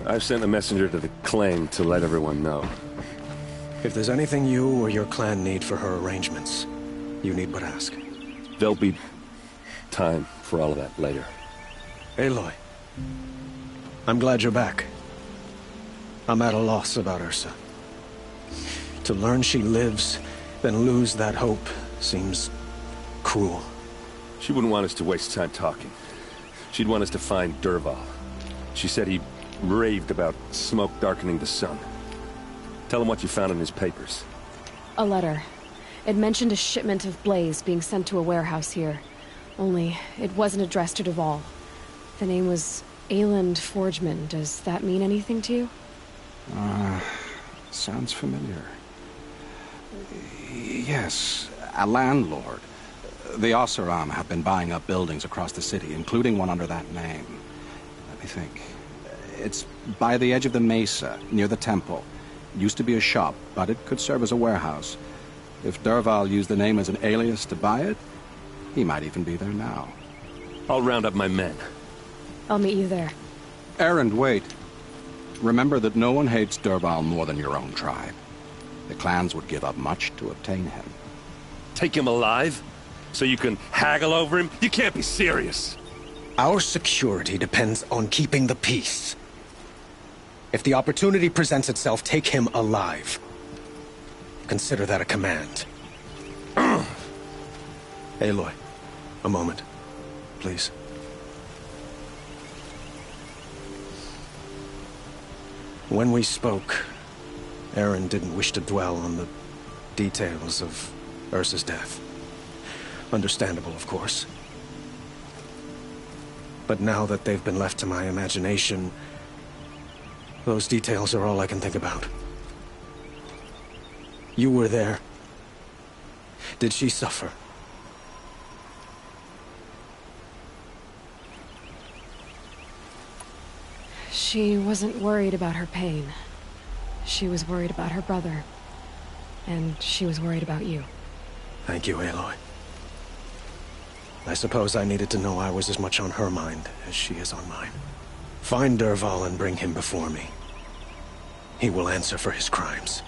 I've sent a messenger to the claim to let everyone know. If there's anything you or your clan need for her arrangements, you need but ask. There'll be time for all of that later. Aloy, I'm glad you're back. I'm at a loss about Ursa. To learn she lives, then lose that hope, seems cruel. She wouldn't want us to waste time talking. She'd want us to find Dervahl. She said he raved about smoke darkening the sun. Tell him what you found in his papers. A letter. It mentioned a shipment of blaze being sent to a warehouse here. Only, it wasn't addressed to Dervahl. The name was Ayland Forgeman. Does that mean anything to you? Sounds familiar. Yes, a landlord. The Oseram have been buying up buildings across the city, including one under that name. Let me think. It's by the edge of the mesa, near the temple. Used to be a shop, but it could serve as a warehouse. If Dervahl used the name as an alias to buy it, he might even be there now. I'll round up my men. I'll meet you there. Erend, wait. Remember that no one hates Dervahl more than your own tribe. The clans would give up much to obtain him. Take him alive? So you can haggle over him? You can't be serious. Our security depends on keeping the peace. If the opportunity presents itself, take him alive. Consider that a command. Aloy, a moment, please. When we spoke, Erend didn't wish to dwell on the details of Ursa's death. Understandable, of course. But now that they've been left to my imagination, those details are all I can think about. You were there. Did she suffer? She wasn't worried about her pain. She was worried about her brother. And she was worried about you. Thank you, Aloy. I suppose I needed to know I was as much on her mind as she is on mine. Find Dervahl and bring him before me. He will answer for his crimes.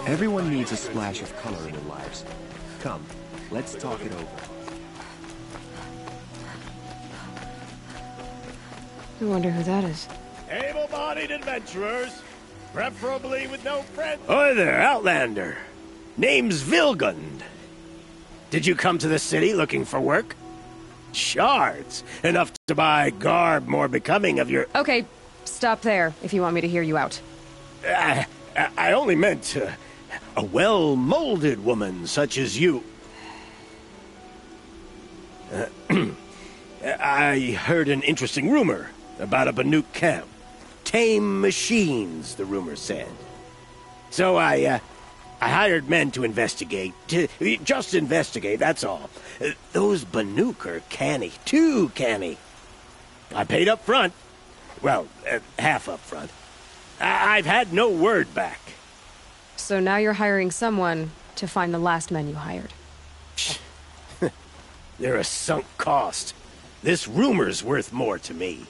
Everyone needs a splash of color in their lives. Come, let's talk it over. I wonder who that is. Able-bodied adventurers, preferably with no friends. Hi there, Outlander. Name's Vilgund. Did you come to the city looking for work? Shards, enough to buy garb more becoming of your... Okay, stop there if you want me to hear you out. I only meant a well-molded woman such as you. I heard an interesting rumor about a Banuk camp. Tame machines, the rumor said. So I hired men to investigate. Just investigate, that's all. Those Banuk are canny, too canny. I paid up front. Well, half up front. I've had no word back. So now you're hiring someone to find the last men you hired. They're a sunk cost. This rumor's worth more to me.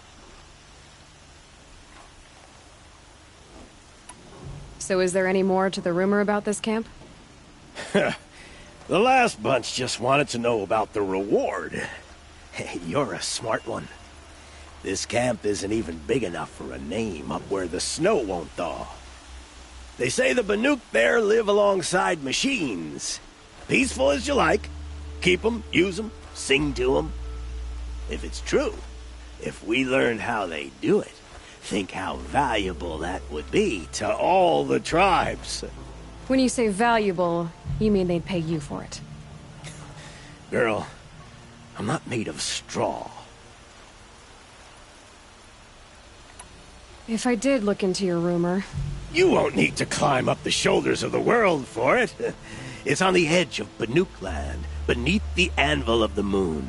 So is there any more to the rumor about this camp? The last bunch just wanted to know about the reward. Hey, you're a smart one. This camp isn't even big enough for a name up where the snow won't thaw. They say the Banuk there live alongside machines. Peaceful as you like. Keep them, use them, sing to them. If it's true, if we learn how they do it, think how valuable that would be to all the tribes. When you say valuable, you mean they'd pay you for it. Girl, I'm not made of straw. If I did look into your rumor... You won't need to climb up the shoulders of the world for it. It's on the edge of Banuk land, beneath the anvil of the moon.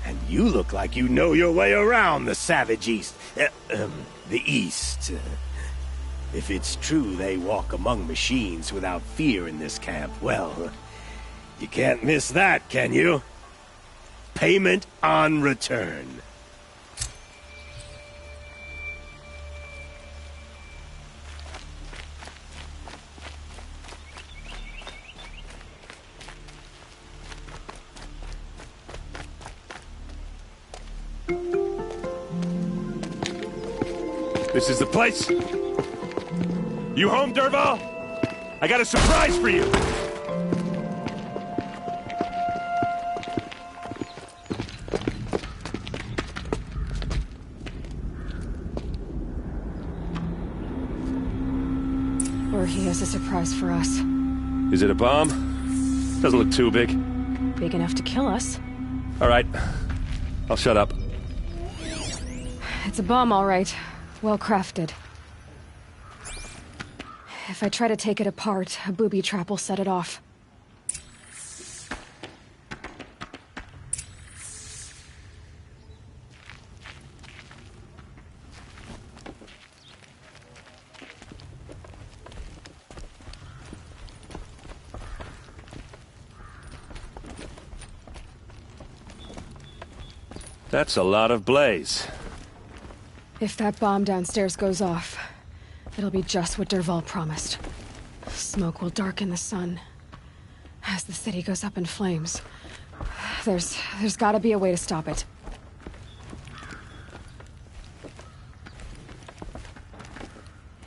And you look like you know your way around the savage east. The east. If it's true they walk among machines without fear in this camp, well, you can't miss that, can you? Payment on return. This is the place? You home, Dervahl? I got a surprise for you! Or he has a surprise for us. Is it a bomb? Doesn't look too big. Big enough to kill us. All right. I'll shut up. It's a bomb, all right. Well crafted. If I try to take it apart, a booby trap will set it off. That's a lot of blaze. If that bomb downstairs goes off, it'll be just what Dervahl promised. Smoke will darken the sun. As the city goes up in flames, there's gotta be a way to stop it.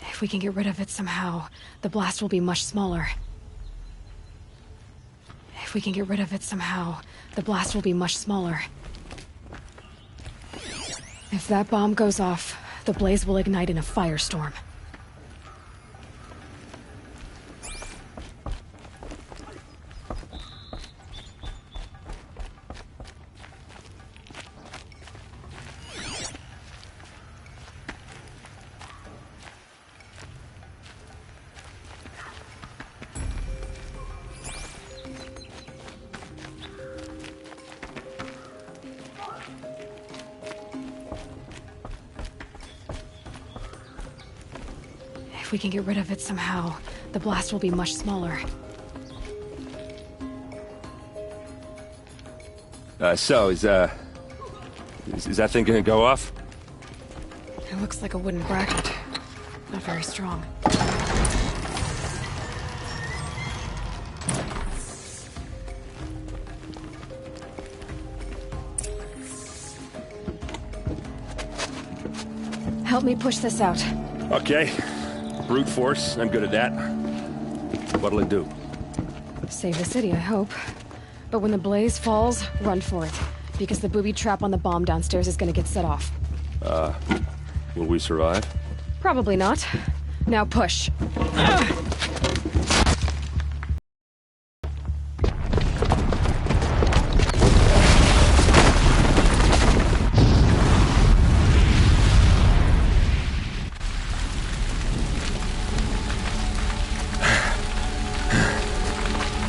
If we can get rid of it somehow, the blast will be much smaller. If we can get rid of it somehow, the blast will be much smaller. If that bomb goes off, the blaze will ignite in a firestorm. If we can get rid of it somehow, the blast will be much smaller. So, is that thing gonna go off? It looks like a wooden bracket. Not very strong. Help me push this out. Okay. Brute force, I'm good at that. What'll it do? Save the city, I hope. But when the blaze falls, run for it. Because the booby trap on the bomb downstairs is gonna get set off. Will we survive? Probably not. Now push.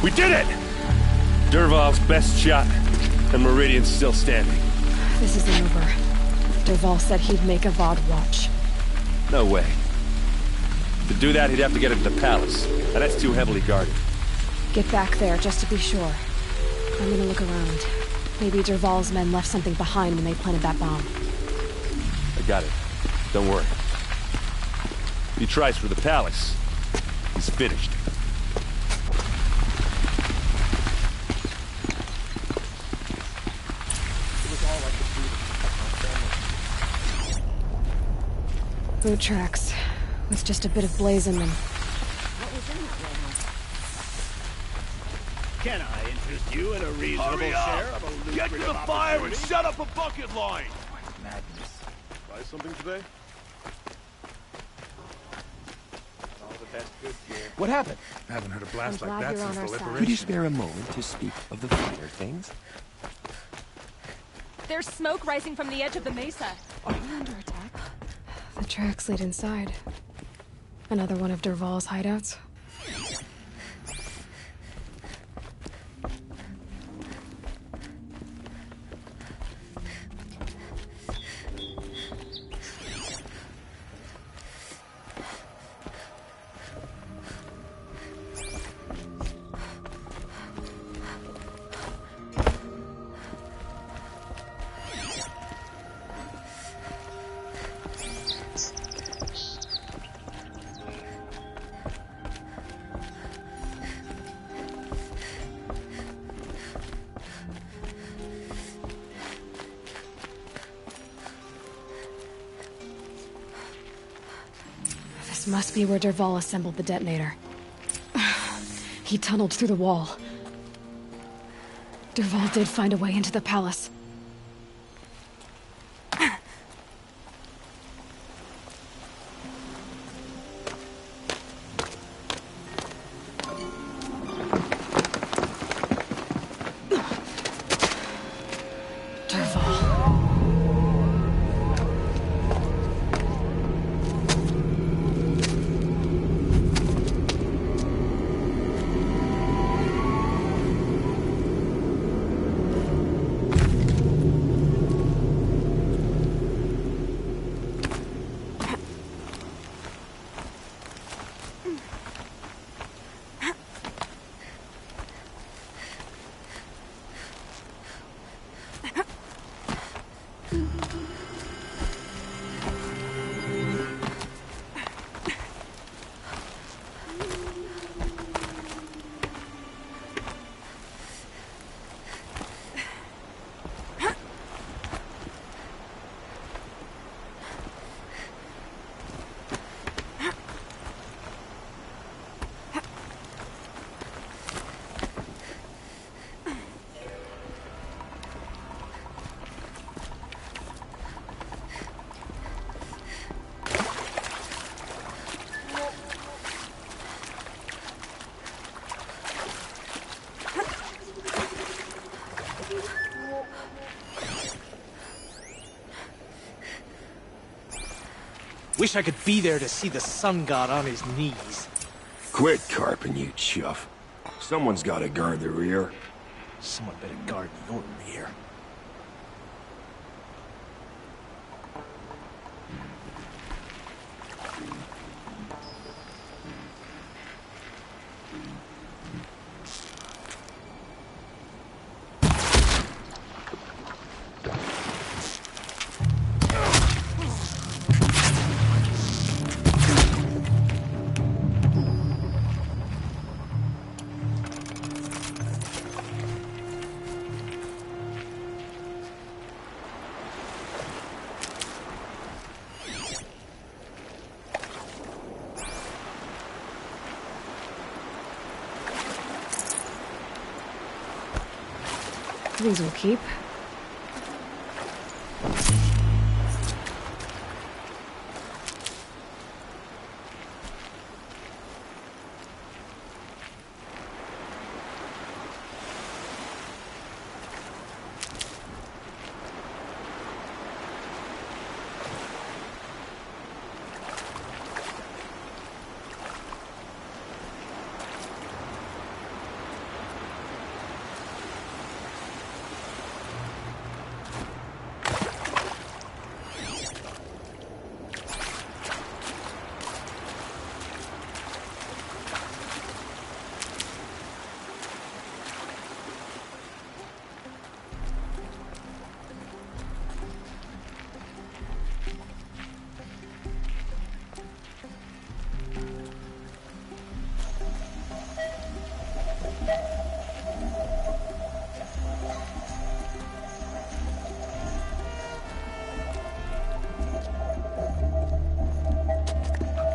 We did it! Dervahl's best shot, and Meridian's still standing. This isn't over. Dervahl said he'd make Avad watch. No way. To do that, he'd have to get into the palace, and that's too heavily guarded. Get back there, just to be sure. I'm gonna look around. Maybe Dervahl's men left something behind when they planted that bomb. I got it. Don't worry. If he tries for the palace, he's finished. Boot tracks, with just a bit of blaze in them. Can I interest you in a reasonable share of a lucrative Get to the fire and opportunity? set up a bucket line! Madness. Buy something today? What happened? Haven't heard a blast I'm like glad that you're since on the our side. liberation. Could you spare a moment to speak of the finer things? There's smoke rising from the edge of the mesa. Are we under attack? The tracks lead inside. Another one of Dervahl's hideouts. This must be where Dervahl assembled the detonator. He tunneled through the wall. Dervahl did find a way into the palace. Dervahl. Wish I could be there to see the sun god on his knees. Quit carping, you chuff. Someone's gotta guard the rear. Someone better guard your rear. These will keep.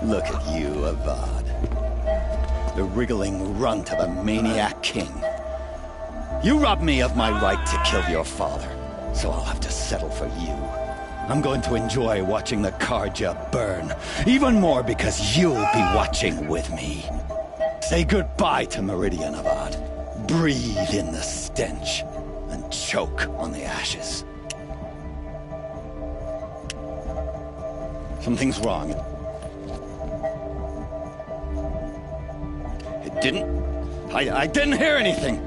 Look at you, Avad. The wriggling runt of a maniac king. You robbed me of my right to kill your father, so I'll have to settle for you. I'm going to enjoy watching the Carja burn. Even more because you'll be watching with me. Say goodbye to Meridian, Avad. Breathe in the stench and choke on the ashes. Something's wrong. It didn't... I didn't hear anything.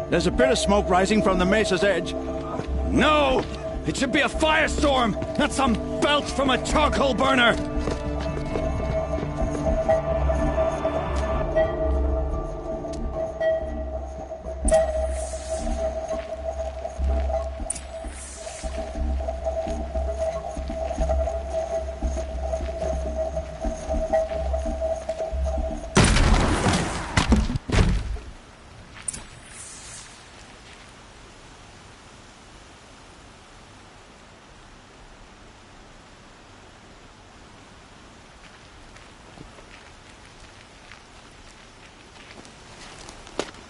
There's a bit of smoke rising from the mesa's edge. No! It should be a firestorm, not some belch from a charcoal burner!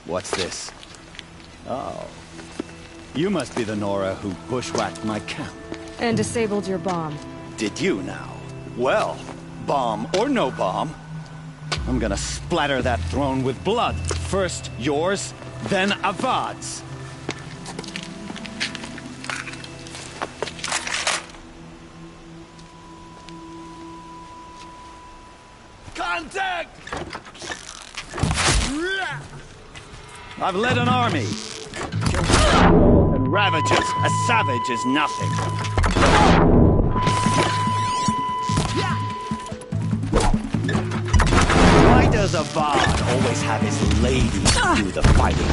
What's this? Oh. You must be the Nora who bushwhacked my camp. And disabled your bomb. Did you now? Well, bomb or no bomb, I'm gonna splatter that throne with blood. First yours, then Avad's. Contact! I've led an army. And ravages a savage is nothing. Why does Avad always have his ladies do the fighting?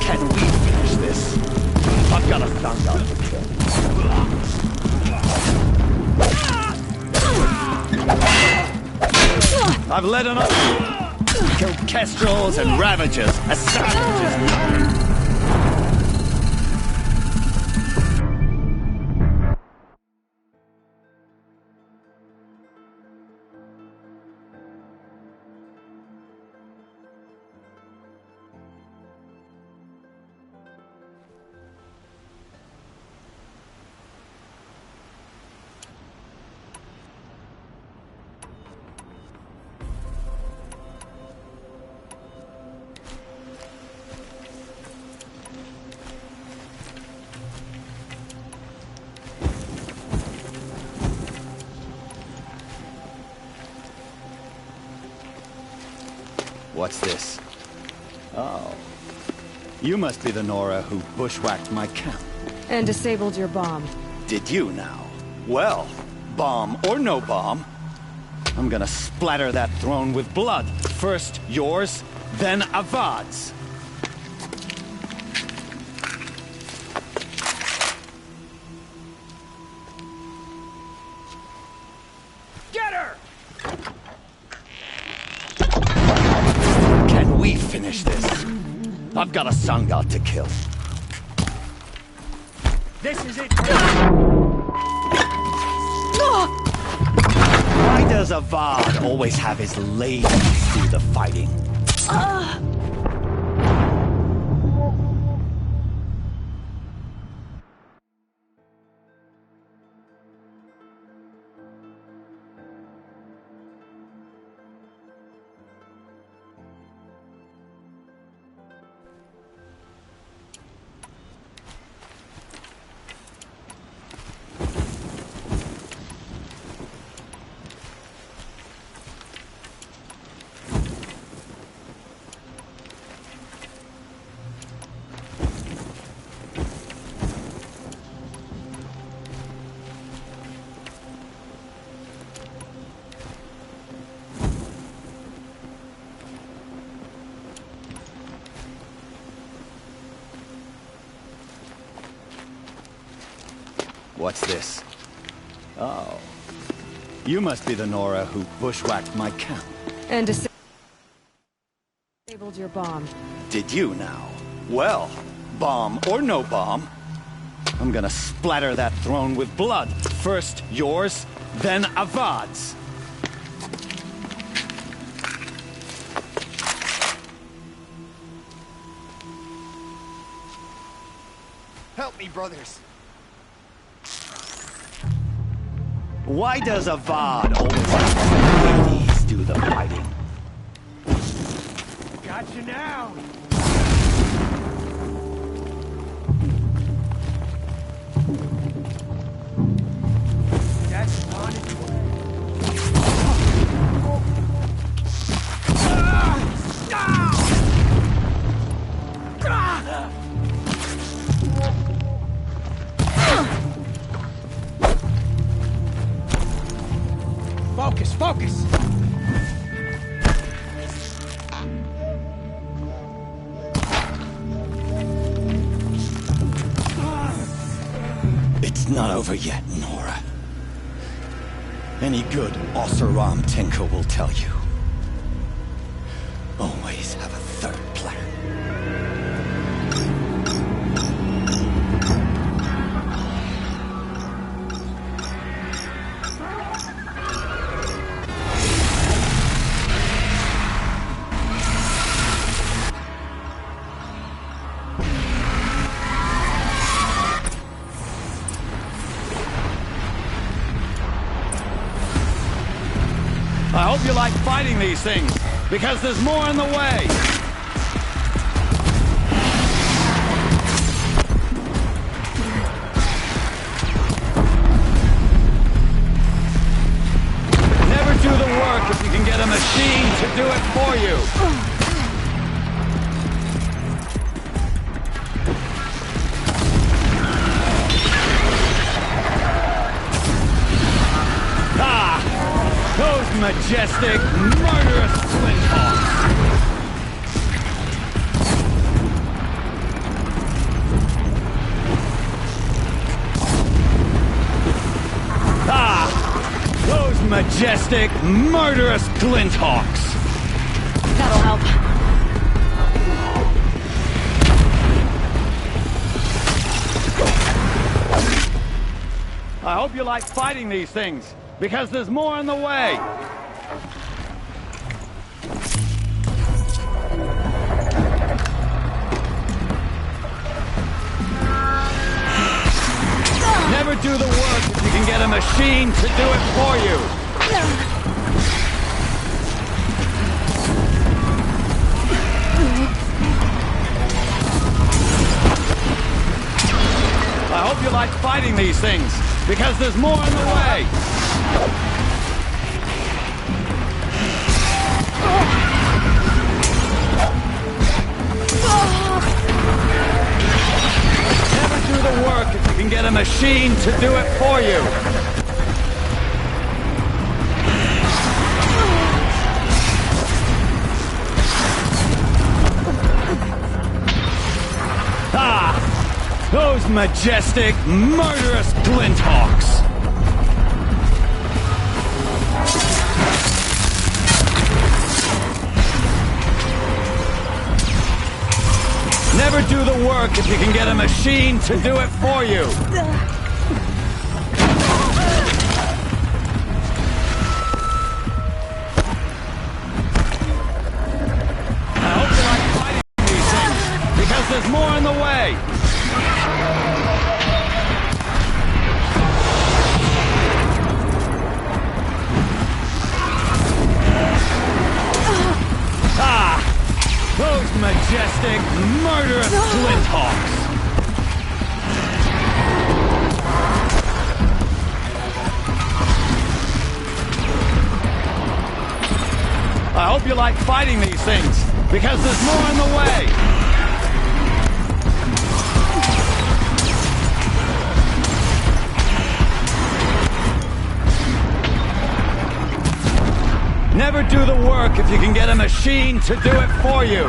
Can we finish this? I've got a Thungar to kill. I've led an army, killed kestrels and ravagers, a savage is nothing. What's this? Oh. You must be the Nora who bushwhacked my camp. And disabled your bomb. Did you now? Well, bomb or no bomb, I'm gonna splatter that throne with blood. First yours, then Avad's. Get her! Finish this. I've got a sun god to kill. This is it. Why does Avad always have his ladies do the fighting? What's this? Oh. You must be the Nora who bushwhacked my camp. And disabled your bomb. Did you now? Well, bomb or no bomb, I'm gonna splatter that throne with blood. First yours, then Avad's. Help me, brothers. Why does Avad always have ladies do the fighting? Got you now. That's on its way. Focus, focus! It's not over yet, Nora. Any good Oseram tinker will tell you. Always have a third plan. I hope you like fighting these things, because there's more in the way. Never do the work if you can get a machine to do it for you. Those majestic, murderous flinthawks! Those majestic, murderous glinthawks! That'll help. I hope you like fighting these things, because there's more in the way. Never do the work if you can get a machine to do it for you. I hope you like fighting these things, because there's more in the way. Never do the work if you can get a machine to do it for you. Those majestic, murderous glinthawks! Never do the work if you can get a machine to do it for you. I hope you like fighting these things, because there's more in the way. Those majestic, murderous glinthawks! I hope you like fighting these things, because there's more in the way! Never do the work if you can get a machine to do it for you.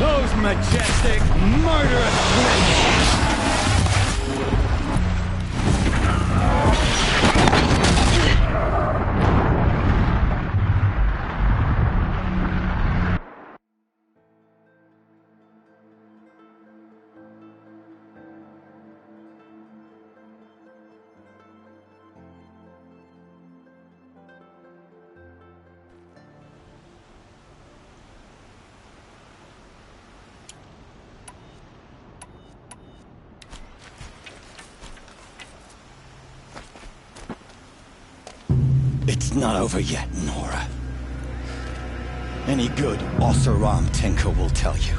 Those majestic, murderous glinthawks! It's not over yet, Nora. Any good Oseram tinker will tell you.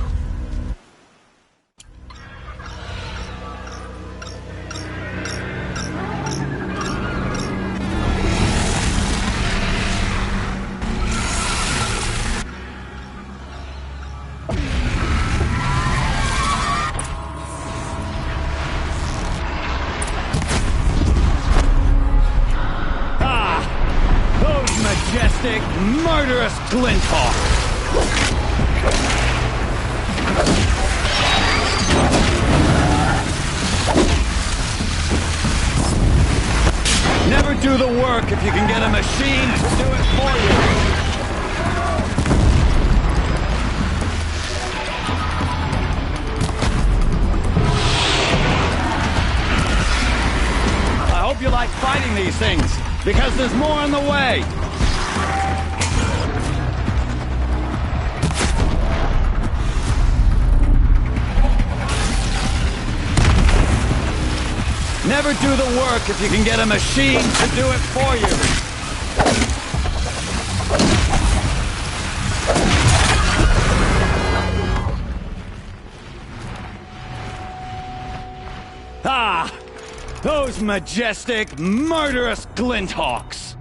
Majestic, murderous Glinthawk! Never do the work if you can get a machine to do it for you. I hope you like fighting these things, because there's more on the way. Never do the work if you can get a machine to do it for you. Ah! Those majestic, murderous Glinthawks!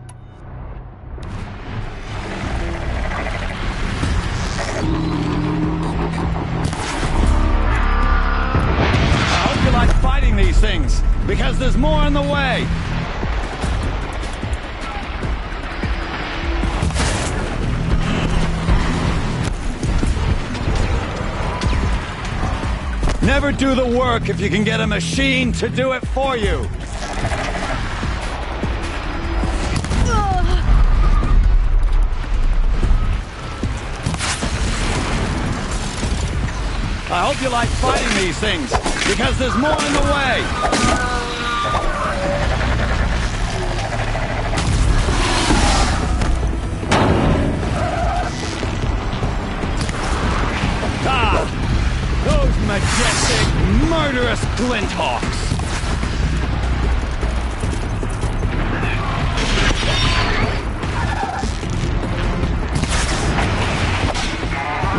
I hope you like fighting these things, because there's more on the way. Never do the work if you can get a machine to do it for you. I hope you like fighting these things, because there's more on the way. Ah! Those majestic, murderous Glinthawks!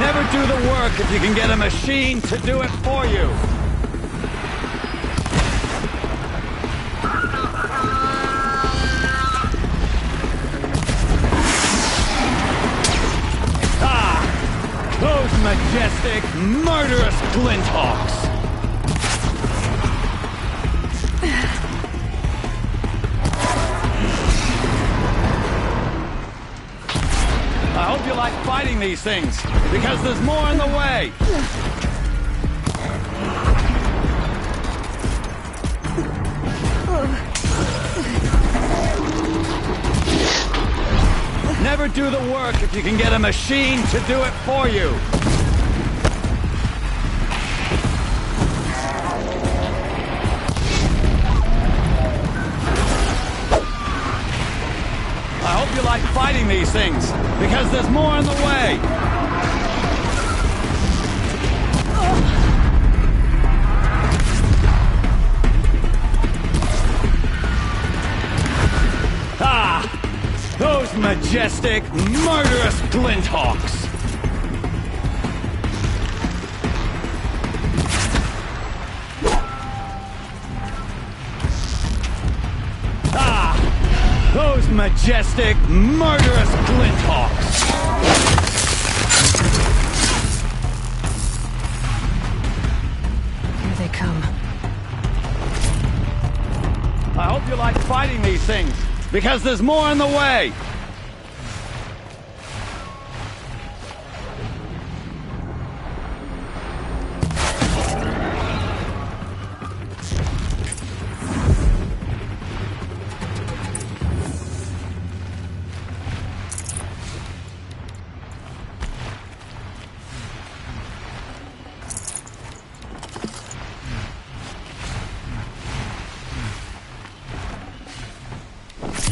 Never do the work if you can get a machine to do it for you. Ah! Those majestic, murderous Glinthawks! I hope you like fighting these things, because there's more on the way. Never do the work if you can get a machine to do it for you. I hope you like fighting these things, because there's more on the way. Ah! Those majestic, murderous Glinthawks! Those majestic, murderous Glinthawks! Here they come. I hope you like fighting these things, because there's more on the way!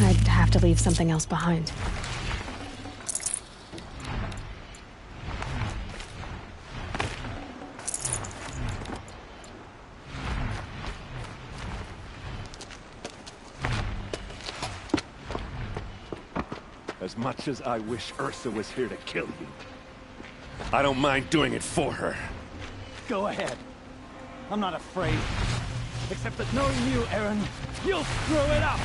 I'd have to leave something else behind. as much as I wish Ursa was here to kill you. I don't mind doing it for her. Go ahead. I'm not afraid. Except that knowing you, Aaron, you'll screw it up!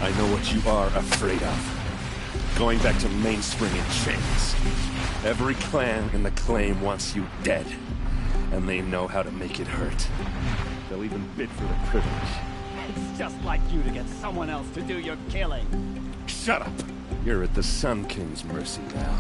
I know what you are afraid of. Going back to Mainspring in chains. Every clan in the Claim wants you dead. And they know how to make it hurt. They'll even bid for the privilege. It's just like you to get someone else to do your killing. Shut up! You're at the Sun King's mercy now.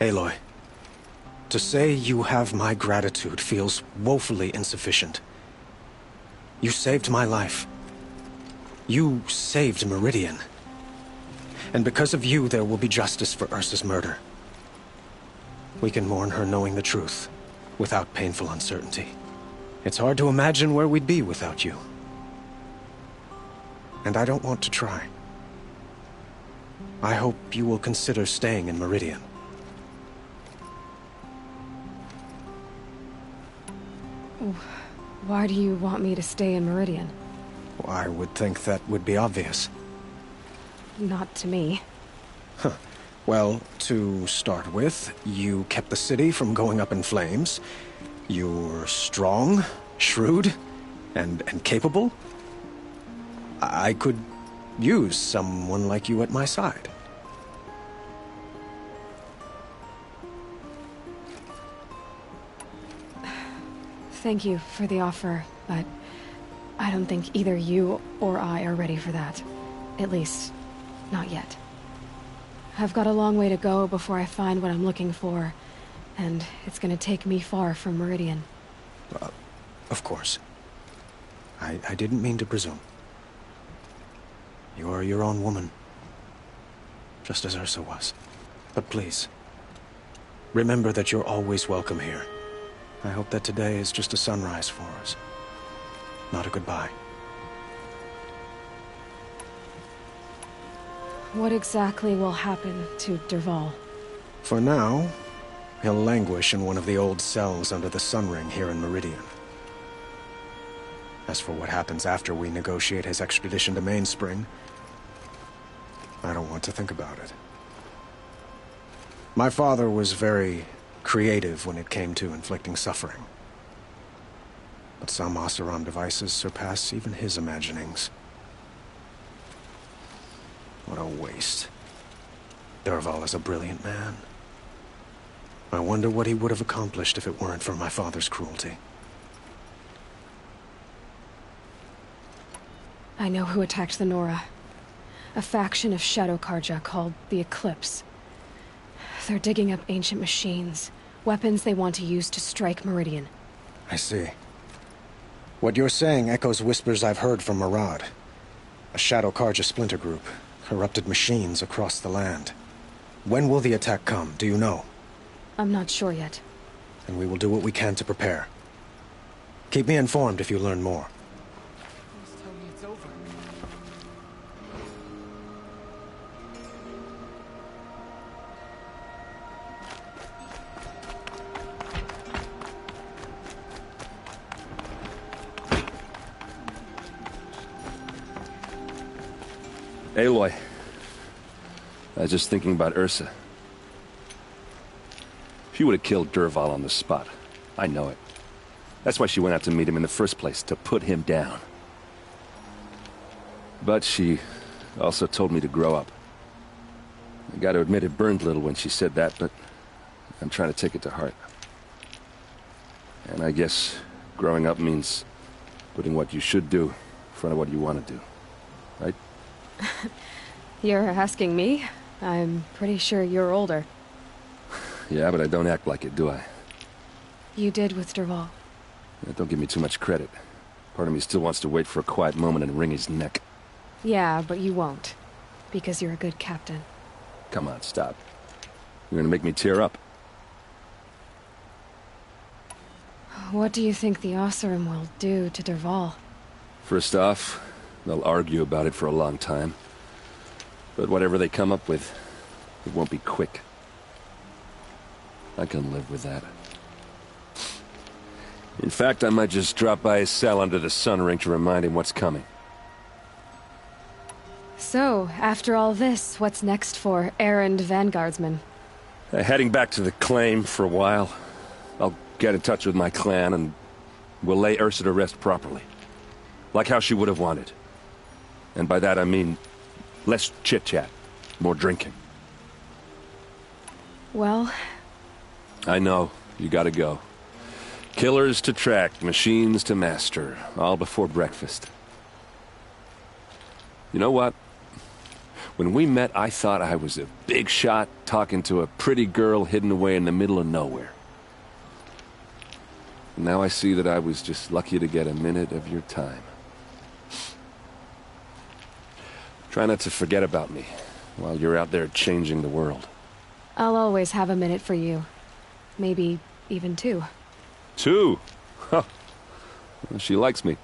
Aloy, to say you have my gratitude feels woefully insufficient. You saved my life. You saved Meridian. And because of you, there will be justice for Ursa's murder. We can mourn her knowing the truth, without painful uncertainty. It's hard to imagine where we'd be without you. And I don't want to try. I hope you will consider staying in Meridian. Why do you want me to stay in Meridian? Well, I would think that would be obvious. Not to me. Huh. Well, to start with, you kept the city from going up in flames. You're strong, shrewd, and capable. I could use someone like you at my side. Thank you for the offer, but I don't think either you or I are ready for that. At least, not yet. I've got a long way to go before I find what I'm looking for, and it's gonna take me far from Meridian. Of course. I didn't mean to presume. You are your own woman, just as Ursa was. But please, remember that you're always welcome here. I hope that today is just a sunrise for us, not a goodbye. What exactly will happen to Dervahl? For now, he'll languish in one of the old cells under the Sun Ring here in Meridian. As for what happens after we negotiate his extradition to Mainspring, I don't want to think about it. My father was very creative when it came to inflicting suffering. But some Oseram devices surpass even his imaginings. What a waste. Dervahl is a brilliant man. I wonder what he would have accomplished if it weren't for my father's cruelty. I know who attacked the Nora. A faction of Shadow Karja called the Eclipse. They're digging up ancient machines, weapons they want to use to strike Meridian. I see. What you're saying echoes whispers I've heard from Murad. A Shadow Karja splinter group, corrupted machines across the land. When will the attack come, do you know? I'm not sure yet. And we will do what we can to prepare. Keep me informed if you learn more. Please tell me it's over. Aloy. I was just thinking about Ursa. She would have killed Dervahl on the spot. I know it. That's why she went out to meet him in the first place, to put him down. But she also told me to grow up. I gotta admit it burned a little when she said that, but I'm trying to take it to heart. And I guess growing up means putting what you should do in front of what you want to do. Right? You're asking me? I'm pretty sure you're older. Yeah, but I don't act like it, do I? You did with Dervahl. Yeah, don't give me too much credit. Part of me still wants to wait for a quiet moment and wring his neck. Yeah, but you won't. Because you're a good captain. Come on, stop. You're gonna make me tear up. What do you think the Oseram will do to Dervahl? First off, they'll argue about it for a long time. But whatever they come up with, it won't be quick. I can live with that. In fact, I might just drop by his cell under the sun ring to remind him what's coming. So, after all this, what's next for Erend Vanguardsman? Heading back to the claim for a while. I'll get in touch with my clan and we'll lay Ursa to rest properly. Like how she would have wanted. And by that I mean less chit-chat, more drinking. Well... I know, you gotta go. Killers to track, machines to master, all before breakfast. You know what? When we met, I thought I was a big shot talking to a pretty girl hidden away in the middle of nowhere. Now I see that I was just lucky to get a minute of your time. Try not to forget about me while you're out there changing the world. I'll always have a minute for you. Maybe even 2. 2? Huh. Well, she likes me.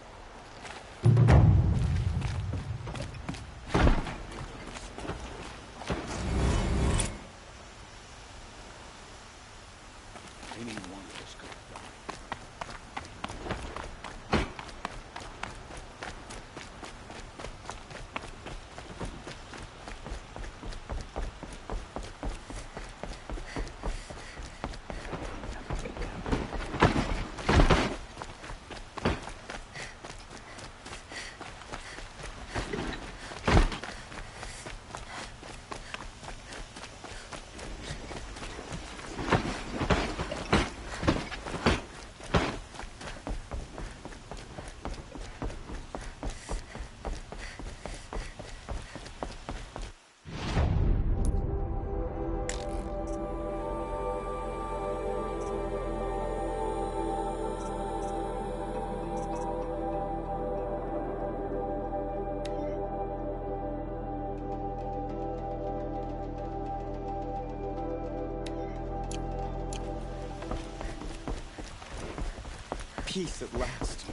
Peace at last.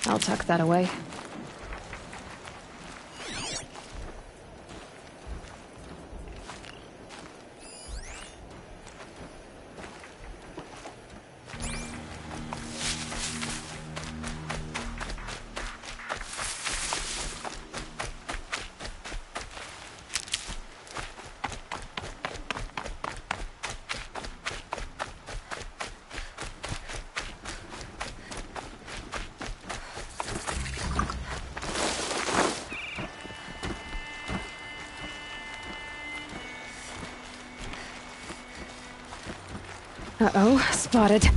I'll tuck that away. Uh-oh, spotted.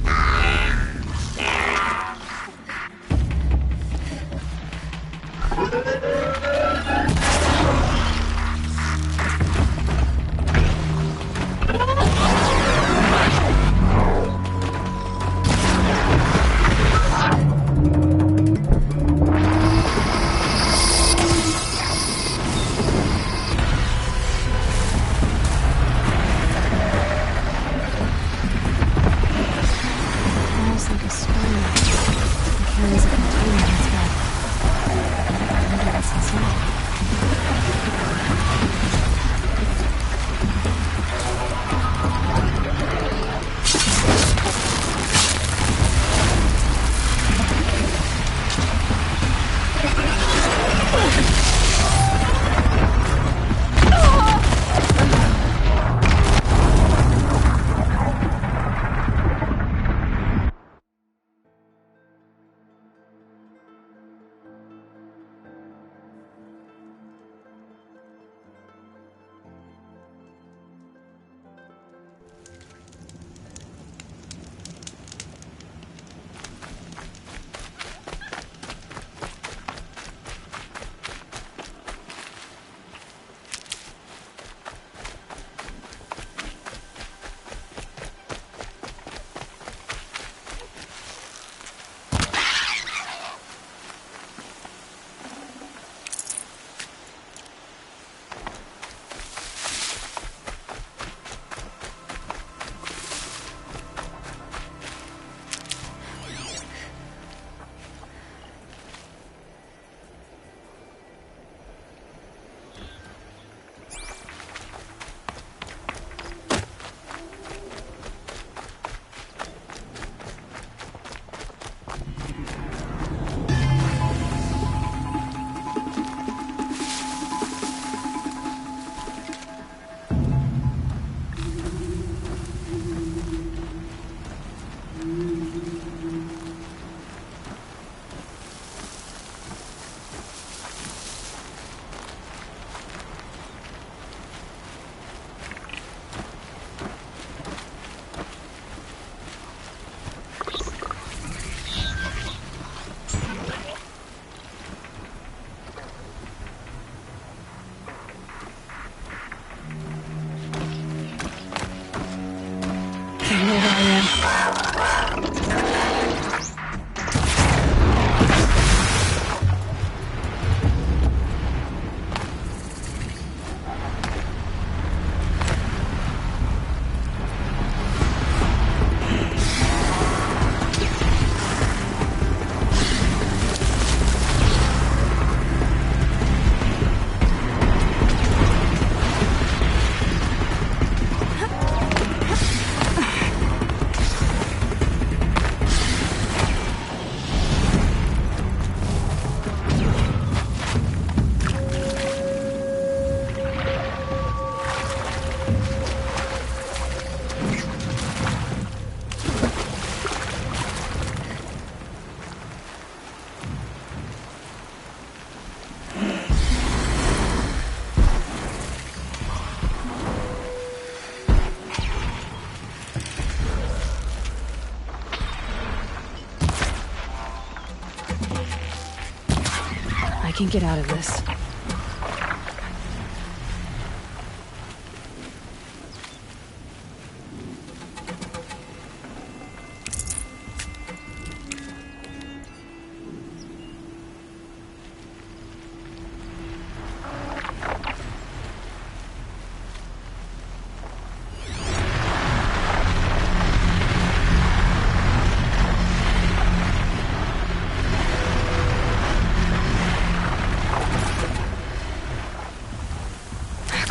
I can get out of this.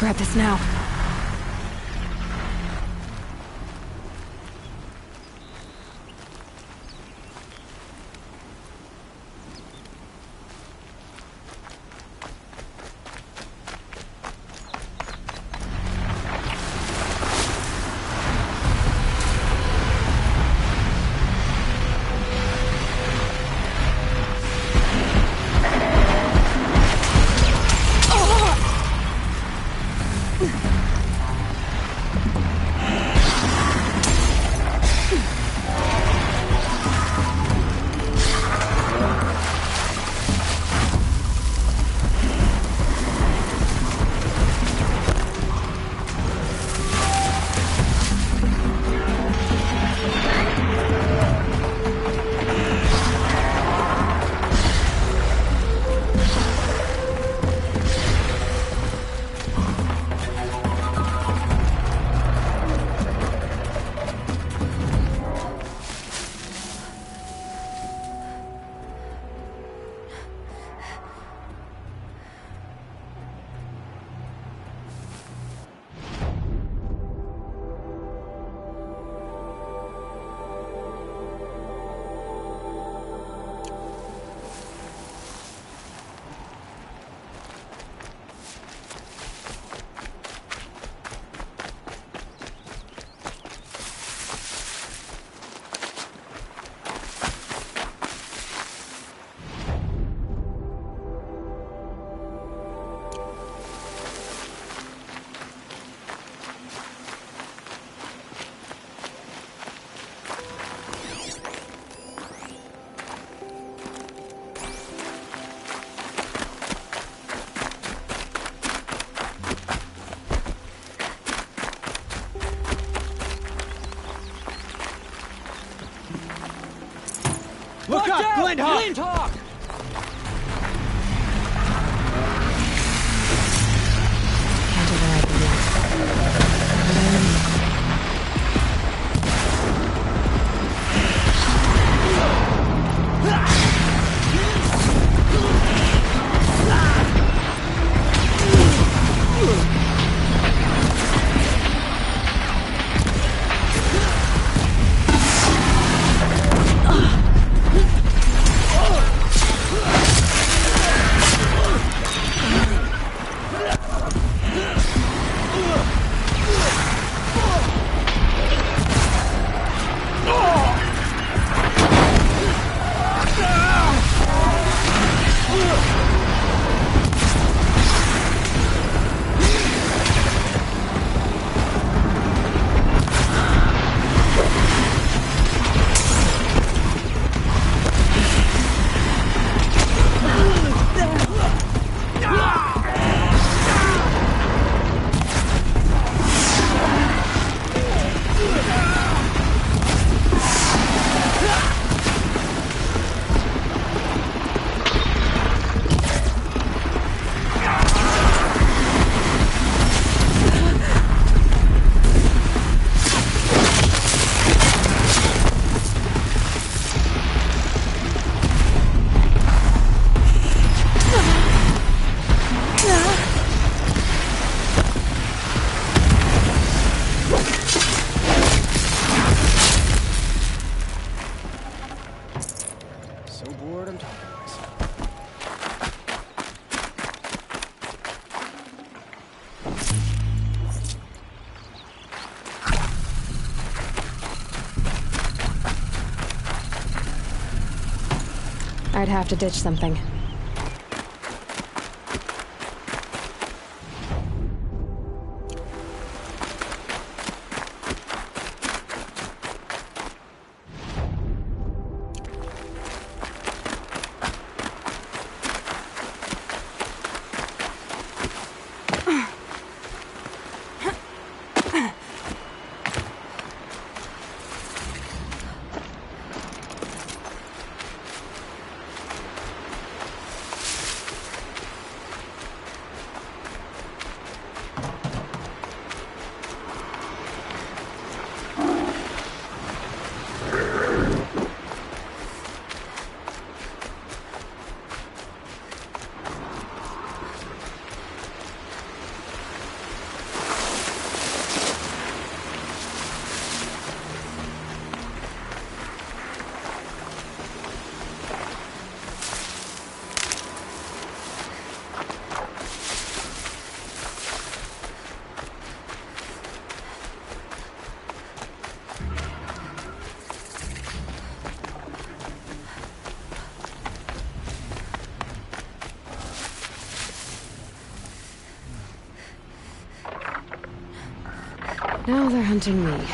grab this now. Look up! Glinthawk! Glinthawk! Can't override the I'd have to ditch something. Now they're hunting me.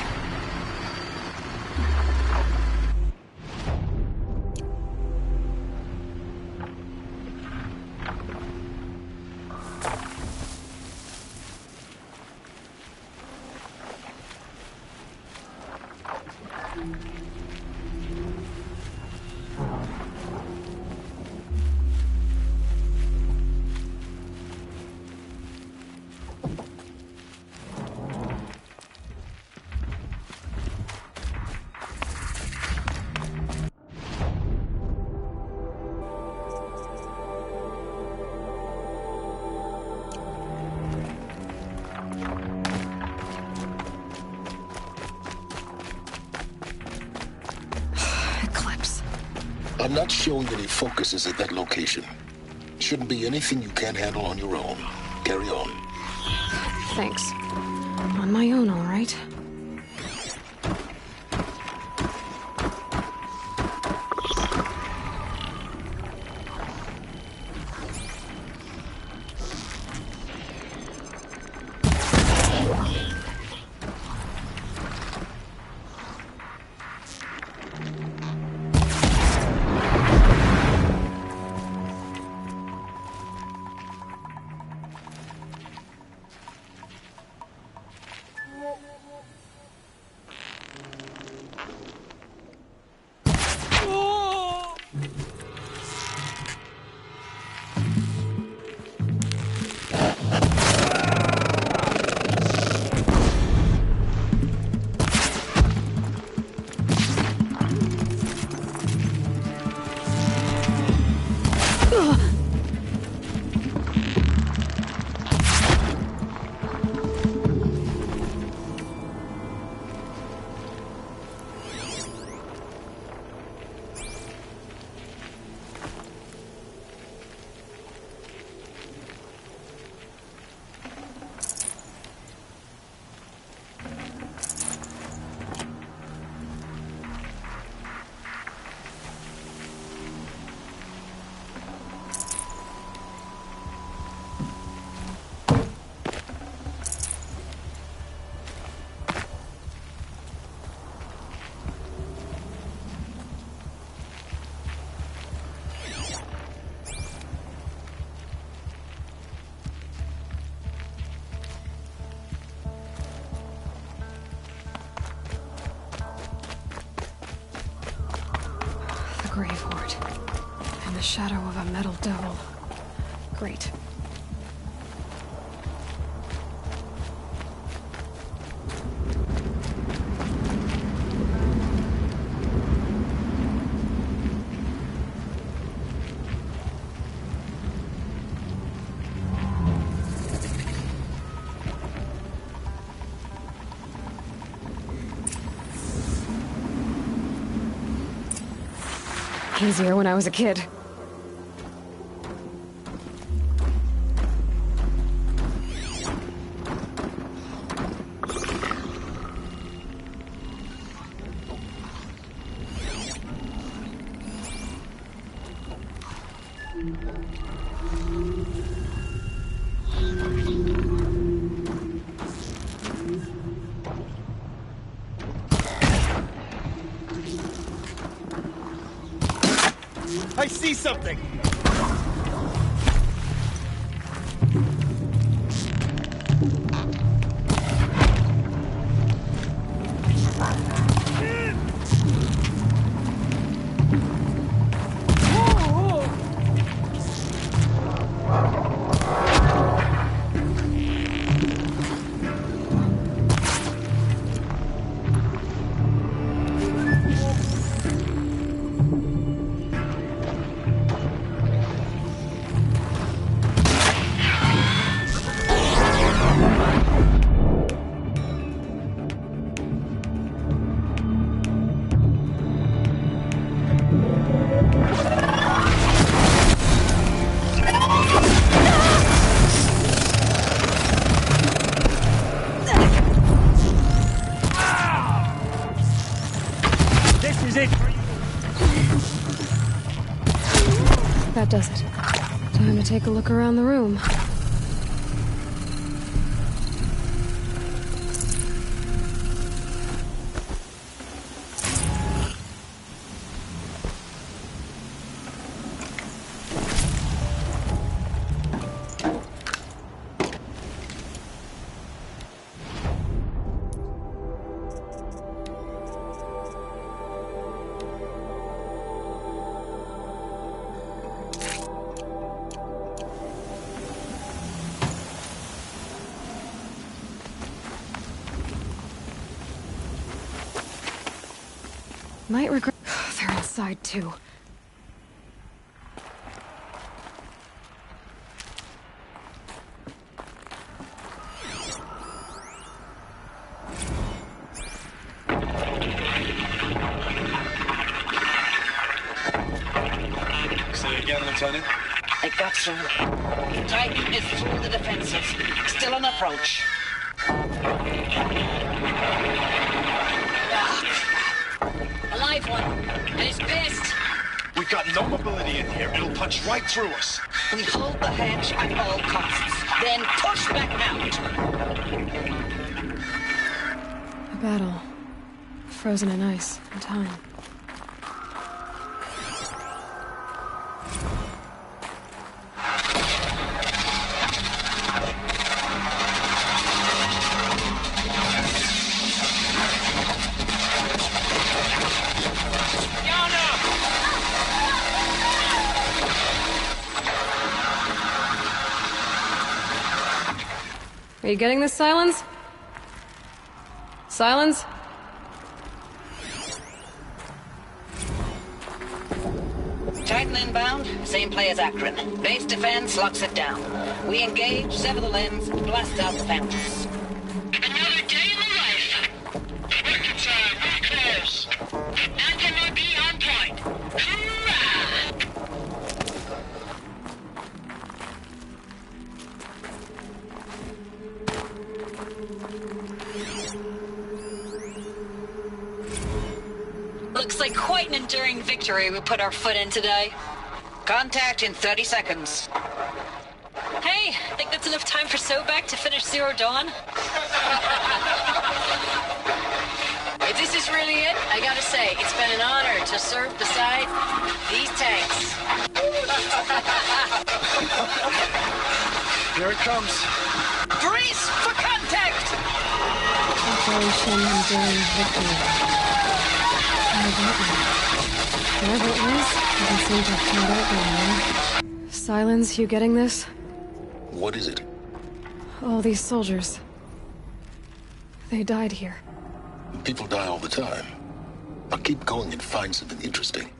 I'm not showing any focuses at that location. Shouldn't be anything you can't handle on your own. Carry on. Thanks. On my own, all right. Grave Hoard. In the shadow of a metal devil. Great. Easier when I was a kid. I see something! That does it. Time to take a look around the room. Might regret... They're inside, too. Say again, Lieutenant? I got through. Titan is through the defenses. Still on approach. A live one. And he's pissed. We've got no mobility in here. It'll punch right through us. We hold the hedge at all costs. Then push back out. A battle. Frozen in ice and time. Are you getting this, Silence? Silence? Titan inbound, same play as Akron. Base defense locks it down. We engage, sever the limbs, blast out the fountains. Another day in the life. Record time, we're close. MOB on point. Hoorah! Looks like quite an enduring victory we put our foot in today. Contact in 30 seconds. Hey, think that's enough time for Sobek to finish Zero Dawn? If this is really it, I gotta say, it's been an honor to serve beside these tanks. Here it comes. Brace for contact! Operation Enduring Victory. Whatever it was, it doesn't seem to have turned out very well. Silence, you getting this? What is it? All these soldiers. They died here. People die all the time. But keep going and find something interesting.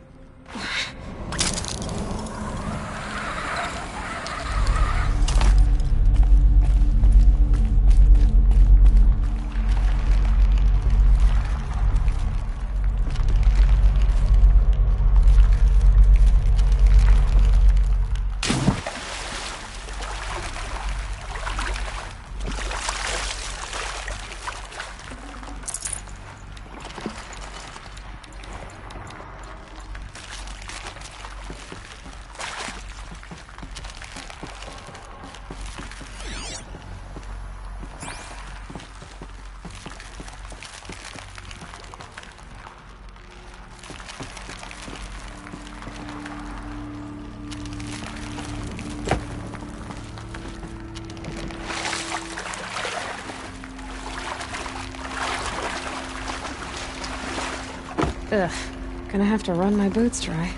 Ugh. Gonna have to run my boots dry.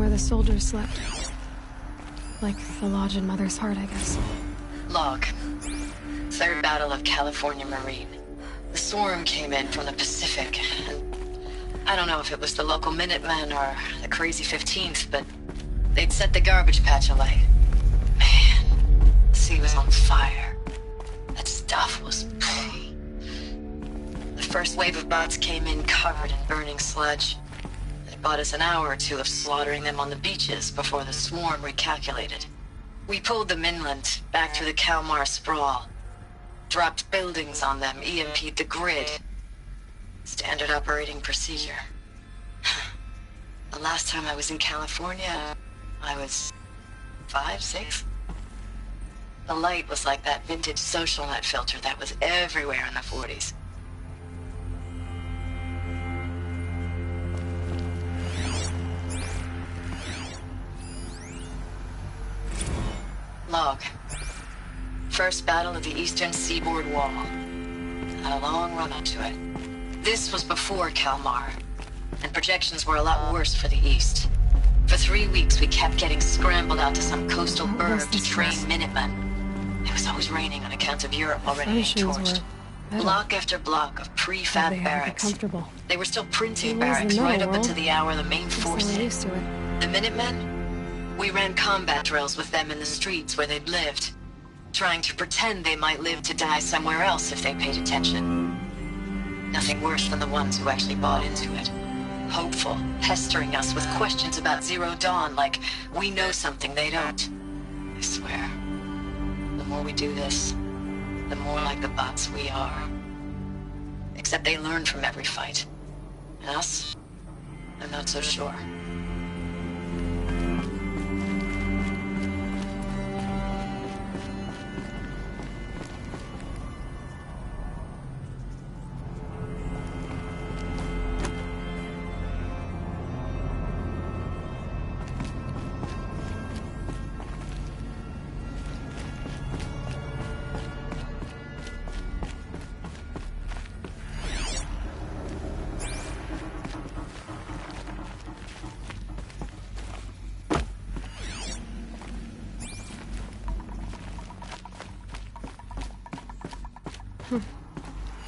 The soldiers slept. Like the lodge in Mother's Heart, I guess. Log. Third Battle of California Marine. The swarm came in from the Pacific, and I don't know if it was the local Minutemen or the Crazy 15th, but they'd set the garbage patch alight. Man, the sea was on fire. That stuff was... The first wave of bots came in covered in burning sludge. It bought us an hour or two of slaughtering them on the beaches before the swarm recalculated. We pulled them inland, back through the Kalmar sprawl. Dropped buildings on them, EMP'd the grid. Standard operating procedure. The last time I was in California, I was 5, 6? The light was like that vintage social net filter that was everywhere in the 40s. Log. First battle of the eastern seaboard wall. Had a long run up to it. This was before Kalmar, and projections were a lot worse for the east. For 3 weeks, we kept getting scrambled out to some coastal burg to train Minutemen. It was always raining on account of Europe already being torched. Block after block of prefab barracks. They were still printing barracks right up until the hour the main force hit. The Minutemen? We ran combat drills with them in the streets where they'd lived, trying to pretend they might live to die somewhere else if they paid attention. Nothing worse than the ones who actually bought into it. Hopeful, pestering us with questions about Zero Dawn like we know something they don't. I swear, the more we do this, the more like the bots we are. Except they learn from every fight. And us? I'm not so sure.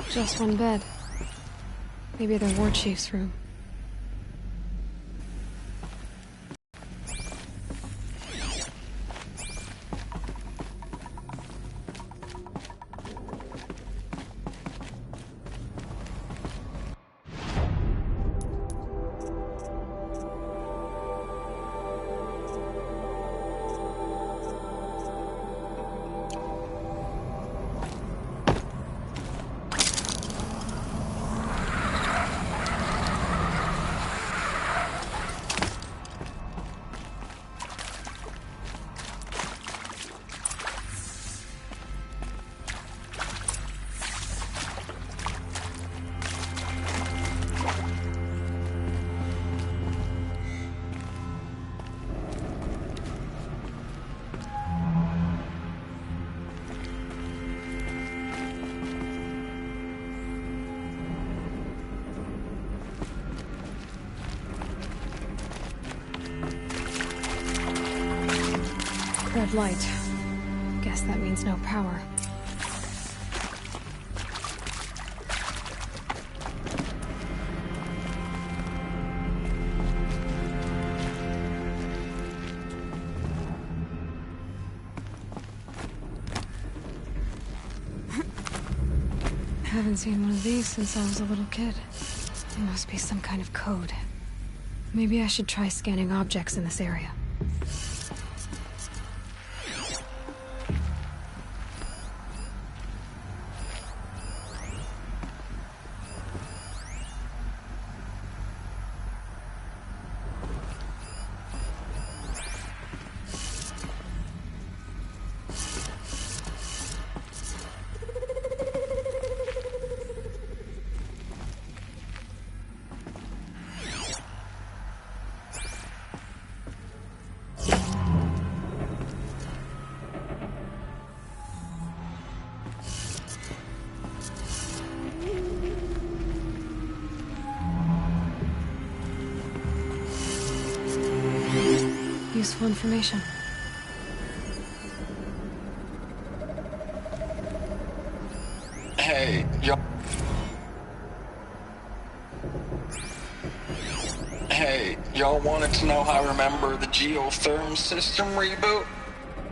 Just one bed. Maybe the war chief's room. Red light. Guess that means no power. Haven't seen one of these since I was a little kid. There must be some kind of code. Maybe I should try scanning objects in this area. Useful information. Hey, y'all. Hey, y'all wanted to know how I remember the geotherm system reboot?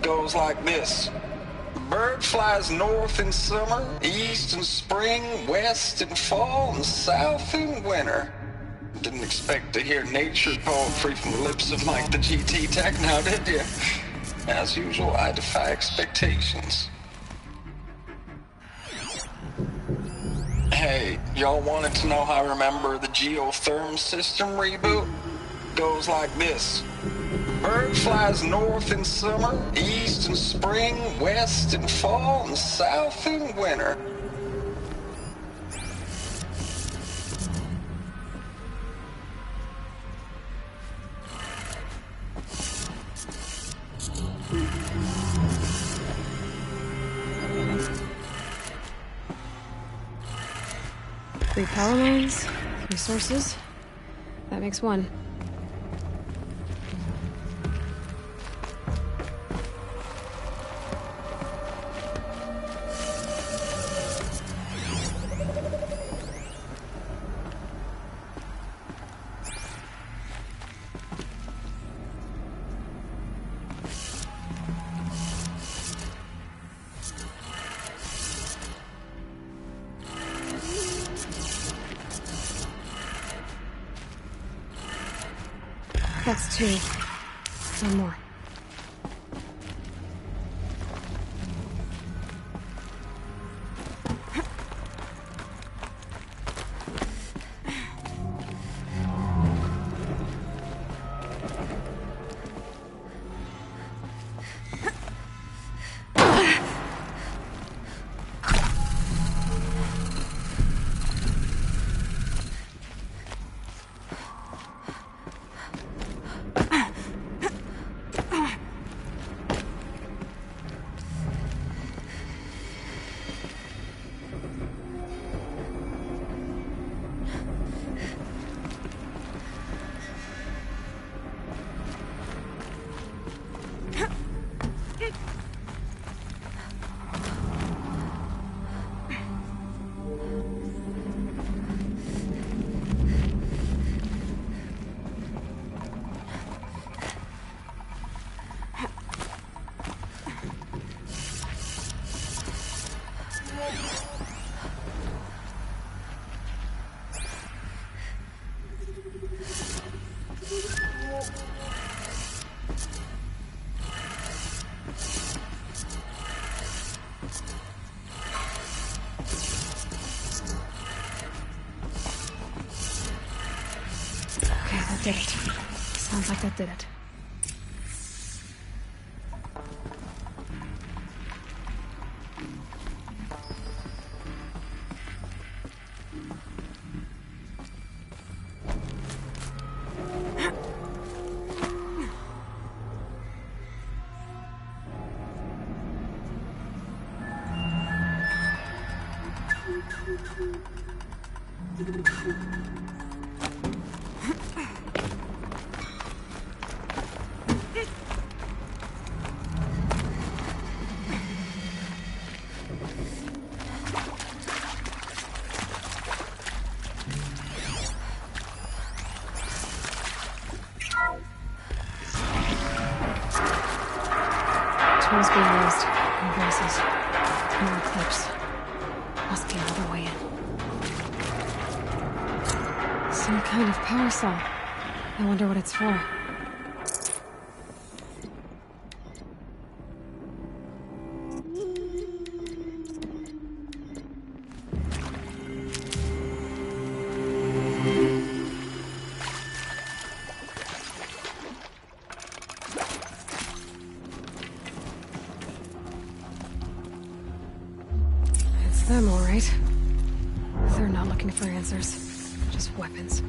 Goes like this. Bird flies north in summer, east in spring, west in fall, and south in winter. Didn't expect to hear nature poetry from the lips of Mike the GT Tech now, did you? As usual, I defy expectations. Hey, y'all wanted to know how I remember the geotherm system reboot? Goes like this. Bird flies north in summer, east in spring, west in fall, and south in winter. Three power lines, 3 sources. That makes 1. That's 2. 1 more. Did it. Sounds like that did it. Tools being used. And voices. More clips. Must be another way in. Some kind of power saw. I wonder what it's for. Them, all right. They're not looking for answers, just weapons.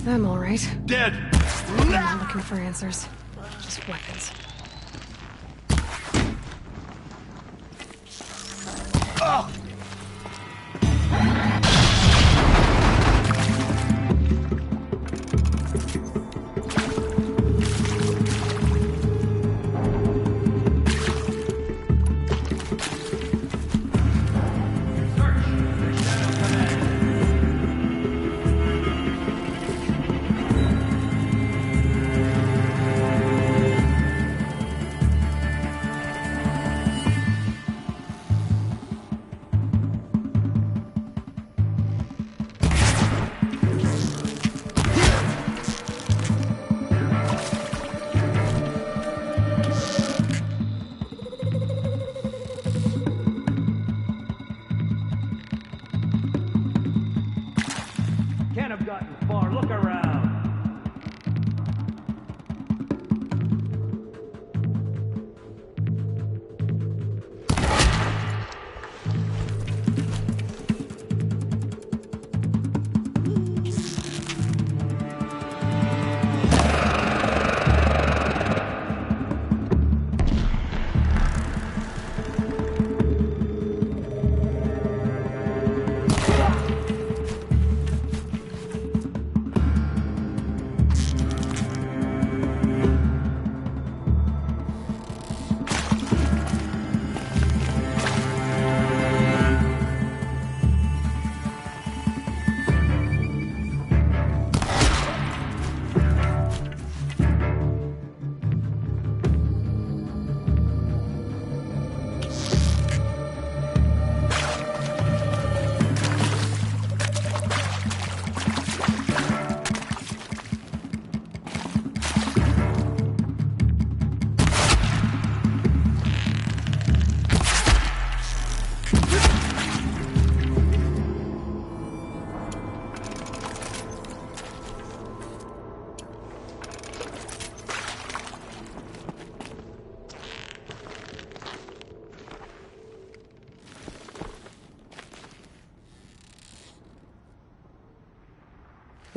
Them, all right. Dead! I'm not looking for answers. Just weapons.